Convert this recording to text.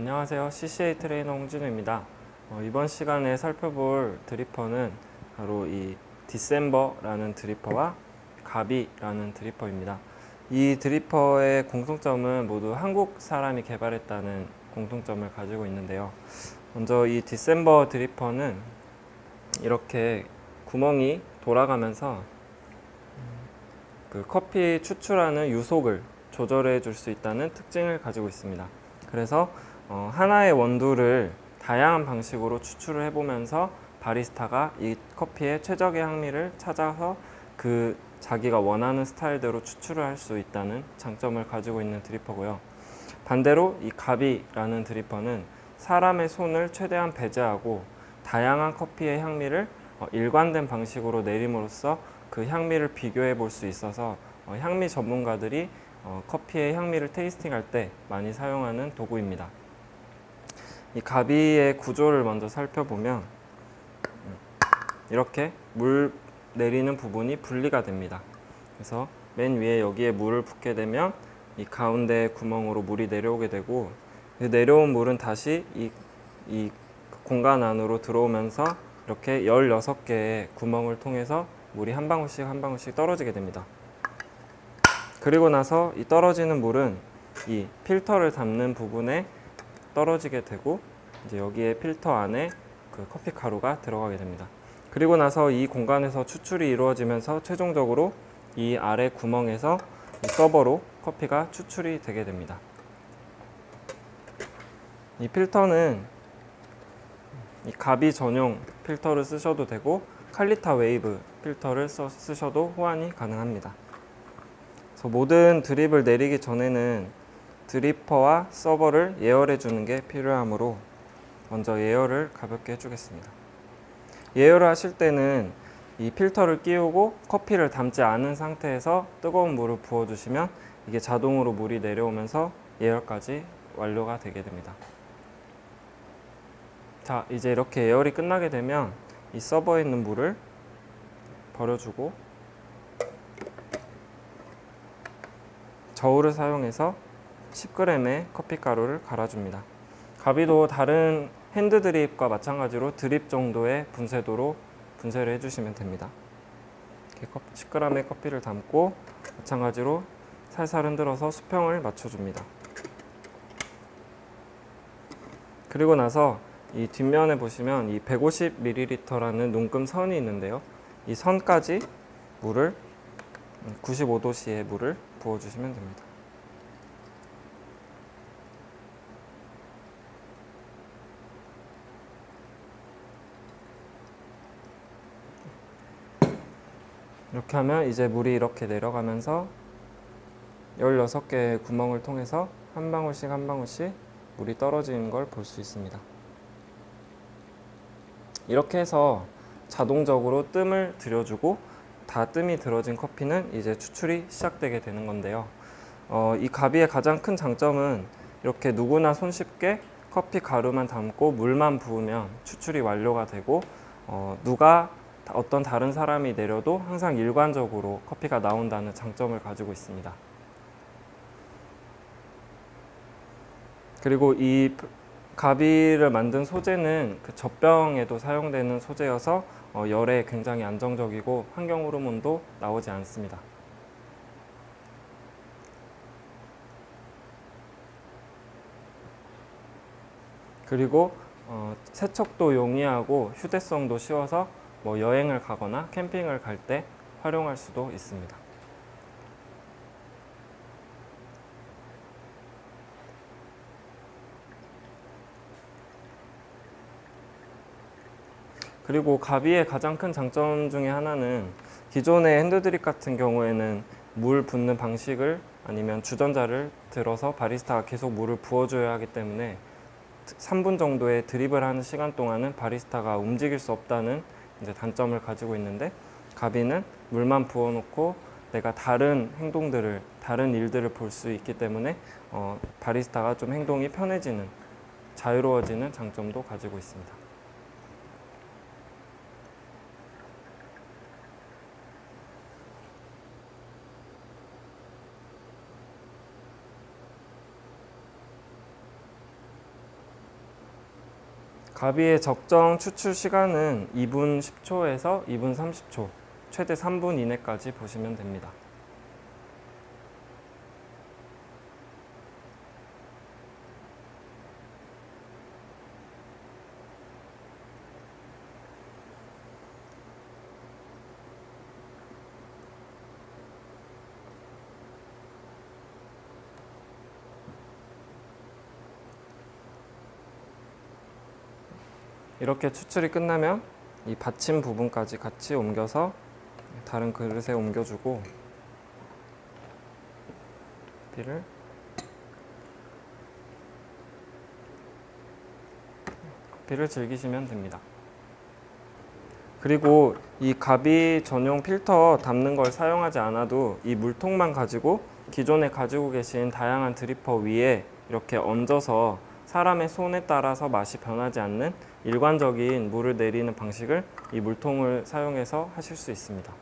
안녕하세요. CCA 트레이너 홍진우입니다. 이번 시간에 살펴볼 드리퍼는 바로 이 디셈버라는 드리퍼와 가비라는 드리퍼입니다. 이 드리퍼의 공통점은 모두 한국 사람이 개발했다는 공통점을 가지고 있는데요. 먼저 이 디셈버 드리퍼는 이렇게 구멍이 돌아가면서 그 커피 추출하는 유속을 조절해 줄 수 있다는 특징을 가지고 있습니다. 그래서 하나의 원두를 다양한 방식으로 추출을 해보면서 바리스타가 이 커피의 최적의 향미를 찾아서 그 자기가 원하는 스타일대로 추출을 할 수 있다는 장점을 가지고 있는 드리퍼고요. 반대로 이 가비라는 드리퍼는 사람의 손을 최대한 배제하고 다양한 커피의 향미를 일관된 방식으로 내림으로써 그 향미를 비교해 볼 수 있어서 향미 전문가들이 커피의 향미를 테이스팅할 때 많이 사용하는 도구입니다. 이 가비의 구조를 먼저 살펴보면 이렇게 물 내리는 부분이 분리가 됩니다. 그래서 맨 위에 여기에 물을 붓게 되면 이 가운데 구멍으로 물이 내려오게 되고, 내려온 물은 다시 이 공간 안으로 들어오면서 이렇게 16개의 구멍을 통해서 물이 한 방울씩 한 방울씩 떨어지게 됩니다. 그리고 나서 이 떨어지는 물은 이 필터를 담는 부분에 떨어지게 되고, 이제 여기에 필터 안에 그 커피 가루가 들어가게 됩니다. 그리고 나서 이 공간에서 추출이 이루어지면서 최종적으로 이 아래 구멍에서 이 서버로 커피가 추출이 되게 됩니다. 이 필터는 이 가비 전용 필터를 쓰셔도 되고 칼리타 웨이브 필터를 쓰셔도 호환이 가능합니다. 그래서 모든 드립을 내리기 전에는 드리퍼와 서버를 예열해 주는 게 필요하므로 먼저 예열을 가볍게 해주겠습니다. 예열을 하실 때는 이 필터를 끼우고 커피를 담지 않은 상태에서 뜨거운 물을 부어주시면 이게 자동으로 물이 내려오면서 예열까지 완료가 되게 됩니다. 자, 이제 이렇게 예열이 끝나게 되면 이 서버에 있는 물을 버려주고 저울을 사용해서 10g의 커피 가루를 갈아줍니다. 가비도 다른 핸드 드립과 마찬가지로 드립 정도의 분쇄도로 분쇄를 해주시면 됩니다. 이렇게 10g의 커피를 담고 마찬가지로 살살 흔들어서 수평을 맞춰줍니다. 그리고 나서 이 뒷면에 보시면 이 150ml라는 눈금 선이 있는데요. 이 선까지 물을 95도씨의 물을 부어주시면 됩니다. 이렇게 하면 이제 물이 이렇게 내려가면서 16개의 구멍을 통해서 한 방울씩 한 방울씩 물이 떨어지는 걸 볼 수 있습니다. 이렇게 해서 자동적으로 뜸을 들여주고 다 뜸이 들어진 커피는 이제 추출이 시작되게 되는 건데요. 이 가비의 가장 큰 장점은 이렇게 누구나 손쉽게 커피 가루만 담고 물만 부으면 추출이 완료가 되고 누가 어떤 다른 사람이 내려도 항상 일관적으로 커피가 나온다는 장점을 가지고 있습니다. 그리고 이 가비를 만든 소재는 그 젖병에도 사용되는 소재여서 열에 굉장히 안정적이고 환경 호르몬도 나오지 않습니다. 그리고 세척도 용이하고 휴대성도 쉬워서 뭐 여행을 가거나 캠핑을 갈 때 활용할 수도 있습니다. 그리고 가비의 가장 큰 장점 중에 하나는 기존의 핸드드립 같은 경우에는 물 붓는 방식을 아니면 주전자를 들어서 바리스타가 계속 물을 부어줘야 하기 때문에 3분 정도의 드립을 하는 시간 동안은 바리스타가 움직일 수 없다는 이제 단점을 가지고 있는데, 가비는 물만 부어놓고 내가 다른 행동들을, 다른 일들을 볼 수 있기 때문에 바리스타가 좀 행동이 편해지는, 자유로워지는 장점도 가지고 있습니다. 가비의 적정 추출 시간은 2분 10초에서 2분 30초, 최대 3분 이내까지 보시면 됩니다. 이렇게 추출이 끝나면 이 받침 부분까지 같이 옮겨서 다른 그릇에 옮겨주고 커피를 즐기시면 됩니다. 그리고 이 가비 전용 필터 담는 걸 사용하지 않아도 이 물통만 가지고 기존에 가지고 계신 다양한 드리퍼 위에 이렇게 얹어서 사람의 손에 따라서 맛이 변하지 않는 일관적인 물을 내리는 방식을 이 물통을 사용해서 하실 수 있습니다.